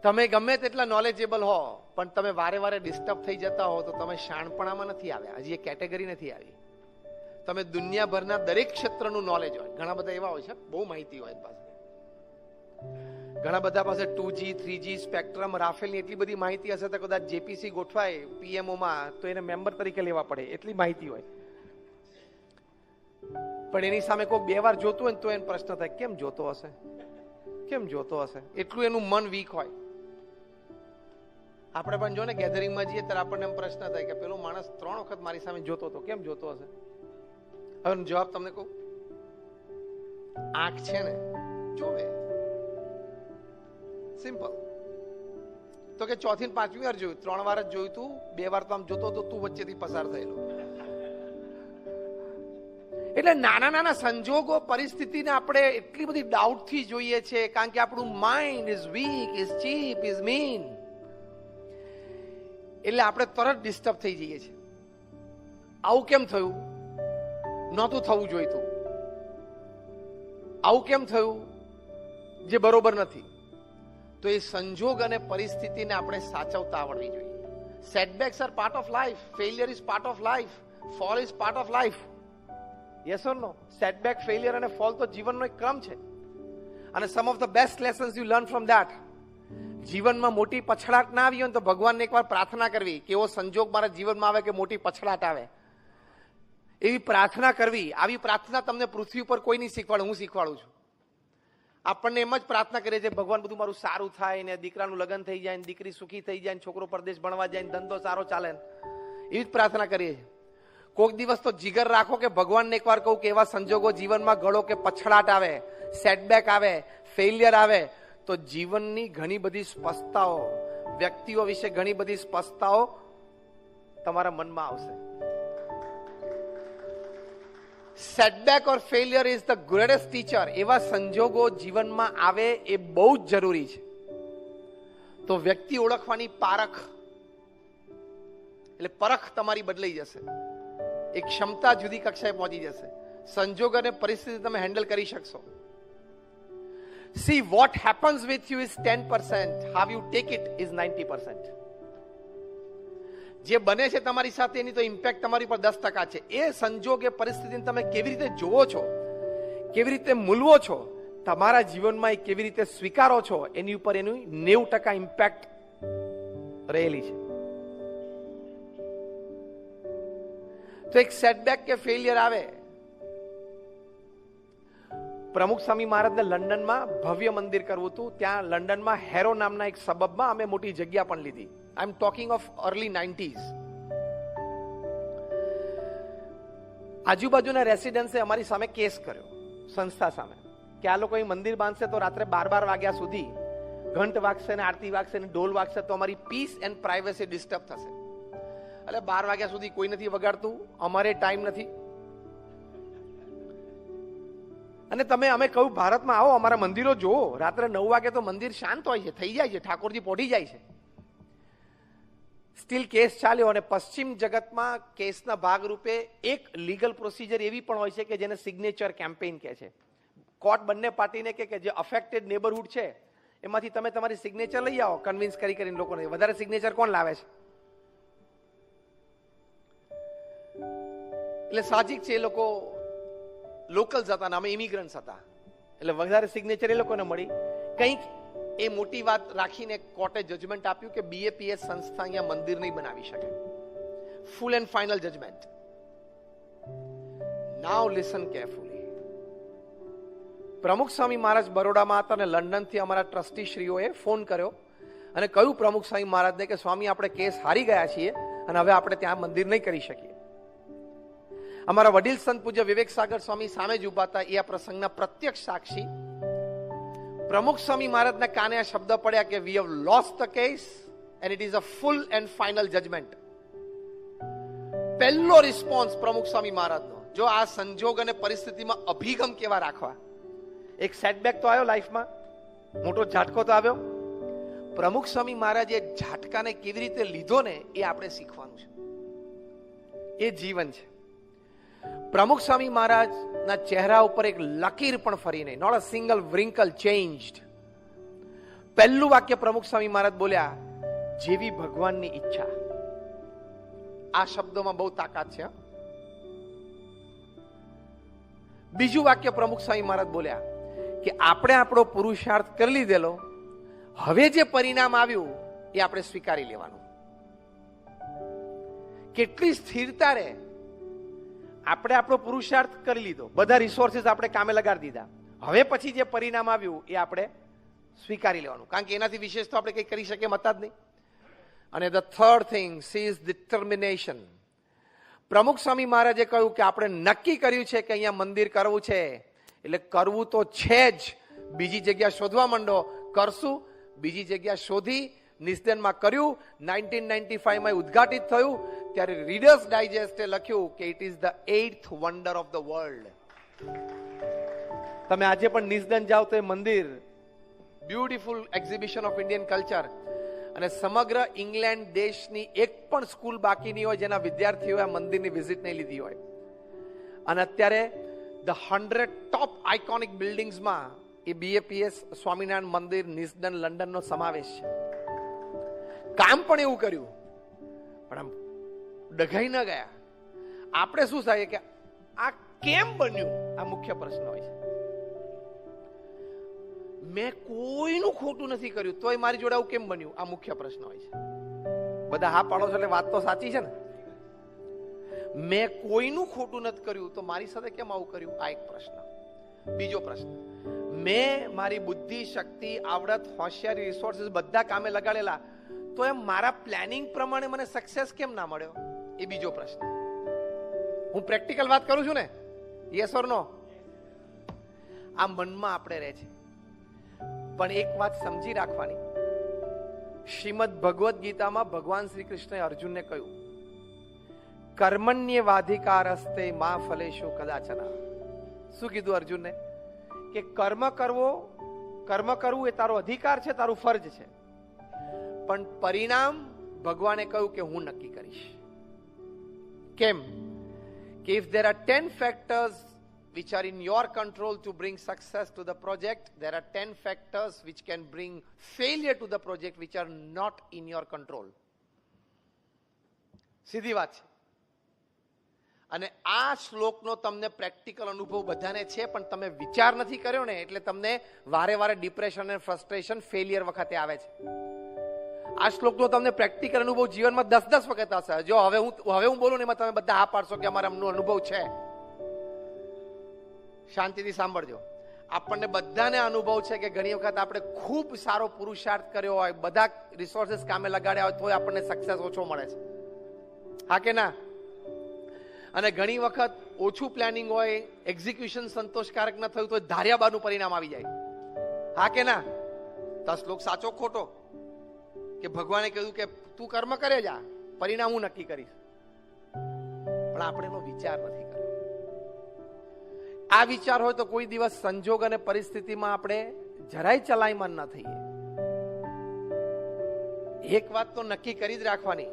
તમે ગમે તેટલા નોલેજેબલ હો, પણ તમે વારે વારે ડિસ્ટર્બ થઈ જતા હો તો તમે શાણપણામાં નથી આવ્યા. હજી એ કેટેગરી નથી આવી. તમે દુનિયાભરના દરેક ક્ષેત્રનું નોલેજ હોય. ઘણા બધા એવા હોય છે, બહુ માહિતી હોય પાસે. ઘણા બધા પાસે 2G 3G સ્પેક્ટ્રમ રાફેલની એટલી બધી માહિતી હશે તો કદાચ જેપીસી ગોઠવાય પીએમઓમાં તો એને મેમ્બર તરીકે લેવા પડે, એટલી માહિતી હોય. પણ એની સામે કોઈ 2 વાર જોતું હોય ને તો એને પ્રશ્ન થાય, કેમ જોતો હશે, કેમ જોતો હશે? એટલું એનું મન વીક હોય. આપણે પણ જો ને ગેધરિંગમાં જઈએ ત્યારે આપણને એમ પ્રશ્ન થાય કે પેલો માણસ 3 વખત મારી સામે જોતો હતો, કેમ જોતો હશે? હવે જવાબ તમને કહું, આંખ છે ને જોવે, સિમ્પલ. તો કે 4થી ને 5મી વાર જોયું, 3 વાર જ જોયું તું, 2 વાર તો આમ જોતો તો તું વચ્ચેથી પસાર થયેલો. એટલે નાના નાના સંજોગો પરિસ્થિતિને આપણે એટલી બધી ડાઉટથી જોઈએ છે, કારણ કે આપણું mind is weak, is cheap, is mean. એટલે આપણે તરત ડિસ્ટર્બ થઈ જઈએ છીએ. આવું કેમ થયું? નહોતું થવું જોઈતું. આવું કેમ થયું? જે બરોબર નથી. તો એ સંજોગ અને પરિસ્થિતિને આપણે સાચવતા આવડવી જોઈએ. Setbacks are part of life, failure is part of life, fall is part of life. Yes or no? Setback, failure અને ફોલ તો જીવનનો એક ક્રમ છે. અને some of the best lessons you learn from that. જીવનમાં મોટી પછડાટ ના આવી હોય તો ભગવાનને એકવાર પ્રાર્થના કરવી કે એવો સંજોગ મારા જીવનમાં આવે કે મોટી પછડાટ આવે, એવી પ્રાર્થના કરવી. આવી પ્રાર્થના તમને પૃથ્વી ઉપર કોઈ નહીં શીખવાડે, હું શીખવાડું છું. આપણને એમ જ પ્રાર્થના કરીએ છીએ, ભગવાન બધું મારું સારું થાય ને, દીકરાનું લગ્ન થઈ જાય ને, દીકરી સુખી થઈ જાય ને, છોકરો પરદેશ ભણવા જાય ને, ધંધો સારો ચાલે ને, એવી જ પ્રાર્થના કરીએ છીએ. કોઈક દિવસ તો જીગર રાખો કે ભગવાનને એકવાર કહું કે એવા સંજોગો જીવનમાં ઘડો કે પછડાટ આવે, સેટબેક આવે, ફેલિયર આવે તો જીવનની ઘણી બધી સ્પષ્ટતાઓ, વ્યક્તિઓ વિશે ઘણી બધી સ્પષ્ટતાઓ તમારા મનમાં આવશે. Setback or failure is the greatest teacher. એવા સંજોગો જીવનમાં આવે એ બહુ જ જરૂરી છે. તો વ્યક્તિ ઓળખવાની પારખ, એટલે પરખ તમારી બદલાઈ જશે. એક ક્ષમતા જુદી કક્ષાએ પહોંચી જશે. સંજોગ અને પરિસ્થિતિ તમે હેન્ડલ કરી શકશો. See, what happens with you is 10%. How you take it is 90%. જે બને છે તમારી સાથે એની તો ઇમ્પેક્ટ તમારી પર 10% છે. એ સંજોગ, એ પરિસ્થિતિને તમે કેવી રીતે જોવો છો, કેવી રીતે મૂલવો છો, તમારા જીવનમાં એ કેવી રીતે સ્વીકારો છો, એની ઉપર એનું 90% ઇમ્પેક્ટ રહેલી છે. તો એક સેટબેક કે ફેલિયર આવે. પ્રમુખ સ્વામી મહારાજને લંડનમાં ભવ્ય મંદિર કરવું હતું. ત્યાં લંડનમાં હેરો નામના એક સબબમાં અમે મોટી જગ્યા પણ લીધી. I am talking of early 90s. આજુબાજુના રેસિડન્સે અમારી સામે કેસ કર્યો, સંસ્થા સામે, કે આ લોકો અહીં મંદિર બાંધશે તો રાત્રે 12 વાગ્યા સુધી ઘંટ વાગશે ને, આરતી વાગશે ને, ઢોલ વાગશે તો અમારી પીસ એન્ડ પ્રાઇવસી ડિસ્ટર્બ થશે. એટલે 12 વાગ્યા સુધી કોઈ નથી વગાડતું, અમારે ટાઈમ નથી. અને અમે કહ્યું ભારતમાં આવો, અમારા મંદિરો જુઓ, રાત્રે 9 વાગે તો મંદિર શાંત હોય છે, થઈ જાય છે, ઠાકોરજી પોઢી જાય છે. સ્ટીલ કેસ ચાલ્યો. અને પશ્ચિમ જગતમાં કેસના ભાગરૂપે એક લીગલ પ્રોસિજર એવી પણ હોય છે કે જેને સિગ્નેચર કેમ્પેઇન કહે છે. કોર્ટ બંને પાર્ટીને કે જે અફેક્ટેડ નેબરહુડ છે એમાંથી તમે તમારી સિગ્નેચર લઈ આવો, કન્વિન્સ કરીને લોકોને. વધારે સિગ્નેચર કોણ લાવે છે? એટલે સાહજિક છે, એ લોકો લોકલ્સ હતા ને અમે ઇમિગ્રન્ટ્સ હતા, એટલે વધારે સિગ્નેચર એ લોકોને મળી. કંઈક એ મોટી વાત રાખીને કોર્ટે જજમેન્ટ આપ્યું કે બીએપીએસ સંસ્થા અહીંયા મંદિર નહીં બનાવી શકે. Full and final judgement. Now listen carefully. Pramukh Swami મહારાજ બરોડામાં હતા અને લંડનથી અમારા ટ્રસ્ટી શ્રીઓએ ફોન કર્યો અને કહ્યું પ્રમુખ સ્વામી મહારાજને કે સ્વામી, આપણે કેસ હારી ગયા છીએ અને હવે આપણે ત્યાં મંદિર નહીં કરી શકીએ. અમારા વડીલ સંત પૂજ્ય વિવેક સાગર સ્વામી સામે જ ઉભા હતા, એ આ પ્રસંગના પ્રત્યક્ષ સાક્ષી. પ્રમુખ સ્વામી મહારાજના કાને આ શબ્દ પડ્યા કે we have lost the case and it is a full and final judgement. પહેલો રિસ્પોન્સ પ્રમુખ સ્વામી મહારાજનો. જો આ સંજોગ અને પરિસ્થિતિમાં અભિગમ કેવા રાખવા. એક સેટબેક તો આવ્યો લાઈફમાં, મોટો ઝાટકો તો આવ્યો. પ્રમુખ સ્વામી મહારાજે ઝાટકાને કેવી રીતે લીધો ને એ આપણે શીખવાનું છે. એ જીવન છે. પ્રમુખ સ્વામી મહારાજના ચહેરા ઉપર એક લકીર પણ ફરી નહીં, નોટ અ સિંગલ વ્રિંકલ ચેન્જ્ડ. પહેલું વાક્ય પ્રમુખ સ્વામી મહારાજ બોલ્યા, જેવી ભગવાનની ઈચ્છા. આ શબ્દોમાં બહુ તાકાત છે. બીજું વાક્ય પ્રમુખ સ્વામી મહારાજ બોલ્યા કે આપણે આપણો પુરુષાર્થ કરી લીધેલો, હવે જે પરિણામ આવ્યું એ આપણે સ્વીકારી લેવાનું. કેટલી સ્થિરતા રે. આપણે આપણો પુરુષાર્થ કરી લીધો, બધા રિસોર્સિસ આપણે કામે લગાડી દીધા, હવે પછી જે પરિણામ આવ્યું એ આપણે સ્વીકારી લેવાનું, કારણ કે એનાથી વિશેષ તો આપણે કંઈ કરી શકીએ હતા જ નહીં. અને the third thing is determination. પ્રમુખ સ્વામી મહારાજે કહ્યું કે આપણે નક્કી કર્યું છે કે અહીંયા મંદિર કરવું છે, એટલે કરવું તો છે જ. બીજી જગ્યા શોધવા માંડો, કરશું. બીજી જગ્યા શોધી નિસ્દનમાં કર્યું. 1995 માં ઉદ્ઘાટિત થયું ત્યારે રીડર્સ ડાયજેસ્ટે લખ્યું કે it is the 8th wonder of the world. તમે આજે પણ નિસ્દન જાઓ તો એ મંદિર beautiful exhibition of Indian culture, અને સમગ્ર ઇંગ્લેન્ડ દેશની એક પણ સ્કૂલ બાકી નહીં હોય જેના વિદ્યાર્થીઓએ આ મંદિરની વિઝિટ નહીં લીધી હોય. અને અત્યારે ધ 100 ટોપ આઇકોનિક બિલ્ડિંગ્સમાં એ BAPS સ્વામિનારાયણ મંદિર નિસ્દન લંડનનો સમાવેશ છે. કામ પણ એવું કર્યું, પણ આમ ડઘાઈ ન ગયા. આપણે શું થાય કે આ કેમ બન્યું, આ મુખ્ય પ્રશ્ન હોય છે. મેં કોઈનું ખોટું નથી કર્યું તોય મારી જોડે આવું કેમ બન્યું, આ મુખ્ય પ્રશ્ન હોય છે. બધા હા પાડો છો એટલે વાત તો સાચી છે ને. મેં કોઈનું ખોટું નથી કર્યું તો મારી સાથે કેમ આવું કર્યું, આ એક પ્રશ્ન. બીજો પ્રશ્ન, મેં મારી બુદ્ધિ, શક્તિ, આવડત, હોશિયારી, રિસોર્સિસ બધા કામે લગાડેલા, તો એમ મારા પ્લાનિંગ પ્રમાણે મને સક્સેસ કેમ ના મળ્યો, એ બીજો પ્રશ્ન. હું પ્રેક્ટિકલ વાત કરું છું ને, યસ ઓર નો. આ મનમાં આપણે રહે છે. પણ એક વાત સમજી રાખવાની, શ્રીમદ ભગવદ્ ગીતામાં ભગવાન શ્રી કૃષ્ણએ અર્જુનને કહ્યું, કર્મણ્યવાધિકારસ્તે મા ફલેષુ કદાચના. શું કીધું અર્જુનને? કે કર્મ કરવું એ તારો અધિકાર છે, તારું ફરજ છે, પણ પરિણામ ભગવાને કહ્યું કે હું નક્કી કરીશ. કેમ? કે if there are 10 factors which are in your control to bring success to the project, there are 10 factors which can bring failure to the project which are not in your control. સીધી વાત છે. અને આ શ્લોકનો તમને practical અનુભવ બધાને છે, પણ તમે વિચાર નથી કર્યો ને, એટલે તમને વારે વારે ડિપ્રેશન અને ફ્રસ્ટ્રેશન, ફેલિયર વખતે આવે છે. આ શ્લોકનો તમને પ્રેક્ટિકલ અનુભવ જીવનમાં 10 વખત હશે. જો હવે હું બોલું ને એમાં તમે બધા હા પાડશો કે અમારા અનુભવ છે. શાંતિથી સાંભળજો. આપણને બધાને અનુભવ છે કે ઘણી વખત આપણે ખૂબ સારો પુરુષાર્થ કર્યો હોય, બધા રિસોર્સિસ કામે લગાડ્યા હોય, તો આપણને સક્સેસ ઓછો મળે છે. હા કે ના? અને ઘણી વખત ઓછું પ્લાનિંગ હોય, એક્ઝિક્યુશન સંતોષકારક ન થયું તો ધાર્યા બારનું પરિણામ આવી જાય. હા કે ના? તો શ્લોક સાચો ખોટો? કે ભગવાને કહ્યું કે તું કર્મ કરે જા, પરિણામ હું નક્કી કરીશ. પણ આપણે એનો વિચાર નથી કર્યો. આ વિચાર હોય તો કોઈ દિવસ સંજોગ અને પરિસ્થિતિમાં આપણે જરાય ચલાયમાન ના થઈએ. એક વાત તો નક્કી કરી જ રાખવાની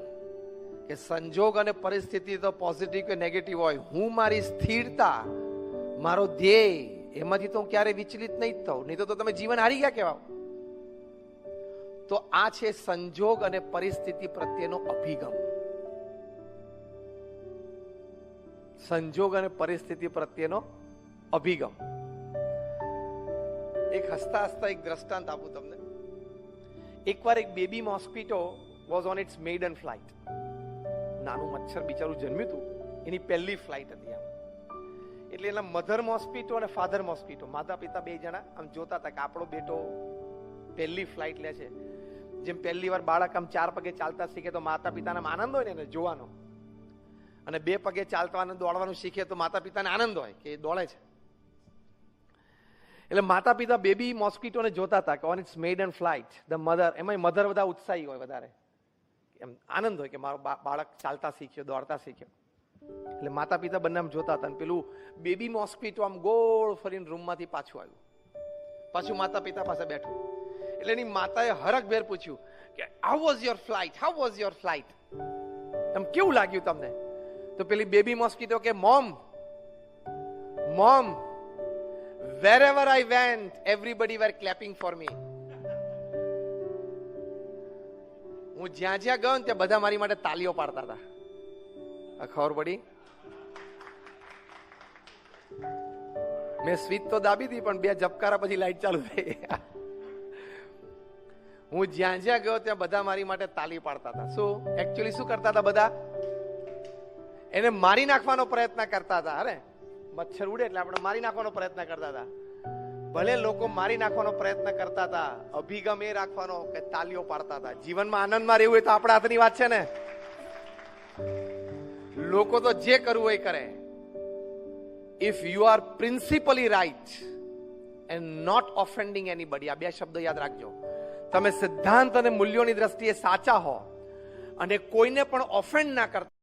કે સંજોગ અને પરિસ્થિતિ તો પોઝિટિવ કે નેગેટિવ હોય, હું મારી સ્થિરતા, મારો ધ્યેય, એમાંથી તો હું ક્યારેય વિચલિત નહીં થઉં, નહીં તો તમે જીવન હારી ગયા કહેવાય. તો આ છે સંજોગ અને પરિસ્થિતિ પ્રત્યેનો અભિગમ. સંજોગ અને પરિસ્થિતિ પ્રત્યેનો અભિગમ. એક હસતા હસતા એક દ્રષ્ટાંત આપું તમને. એકવાર એક baby mosquito was on it's maiden flight. નાનું મચ્છર બિચારું જન્મ્યું હતું, એની પહેલી ફ્લાઇટ હતી આમ. એટલે એના મધર મોસ્કીટો અને ફાધર મોસ્કીટો, માતા પિતા બે જણા આમ જોતા હતા કે આપણો બેટો પહેલી ફ્લાઇટ લે છે. જેમ પહેલી વાર બાળક આમ 4 પગે ચાલતા શીખે તો માતા પિતાને આનંદ હોય ને એને જોવાનો, અને 2 પગે ચાલવાનું દોડવાનું શીખે તો માતા પિતાને આનંદ હોય કે એ દોડે છે. એટલે માતા પિતા બેબી મોસ્કીટોને જોતા હતા કે on it's maiden flight the mother, એમાં મધર બધા ઉત્સાહી હોય, વધારે એમ આનંદ હોય કે મારો બાળક ચાલતા શીખ્યો, દોડતા શીખ્યો. એટલે માતા પિતા બંને આમ જોતા હતા. પેલું બેબી મોસ્કીટો આમ ગોળ ફરીને રૂમમાંથી પાછું આવ્યું, પાછું માતા પિતા પાસે બેઠું. એટલે એની માતાએ હરખભેર પૂછ્યું કે how was your flight, how was your flight, એમ કેવું લાગ્યું તમને? તો પેલી બેબી મોસ્કીટો કે mom, wherever I went, everybody were clapping for me. હું જ્યાં જ્યાં ગયો ને ત્યાં બધા મારી માટે તાલીઓ પાડતા હતા. ખબર પડી? મેં સ્વિચ તો દાબી હતી, પણ 2 ઝબકારા પછી લાઈટ ચાલુ થઈ. હું જ્યાં જ્યાં ગયો ત્યાં બધા મારી માટે તાલી પાડતા હતા. શું એકચ્યુઅલી શું કરતા હતા? બધા એને મારી નાખવાનો પ્રયત્ન કરતા હતા. અરે મચ્છર ઉડે એટલે આપણે મારી નાખવાનો પ્રયત્ન કરતા હતા. ભલે લોકો મારી નાખવાનો પ્રયત્ન કરતા હતા, અભિગમ એ રાખવાનો કે તાલીઓ પાડતા હતા. જીવનમાં આનંદમાં રહેવું હોય તો આપણા હાથની વાત છે ને. લોકો તો જે કરવું હોય કરે. If you are principally right and not offending anybody, આ 2 શબ્દો યાદ રાખજો. તમે સિદ્ધાંત અને મૂલ્યોની દ્રષ્ટિએ સાચા હો અને કોઈને પણ ઓફેન્ડ ના કરતા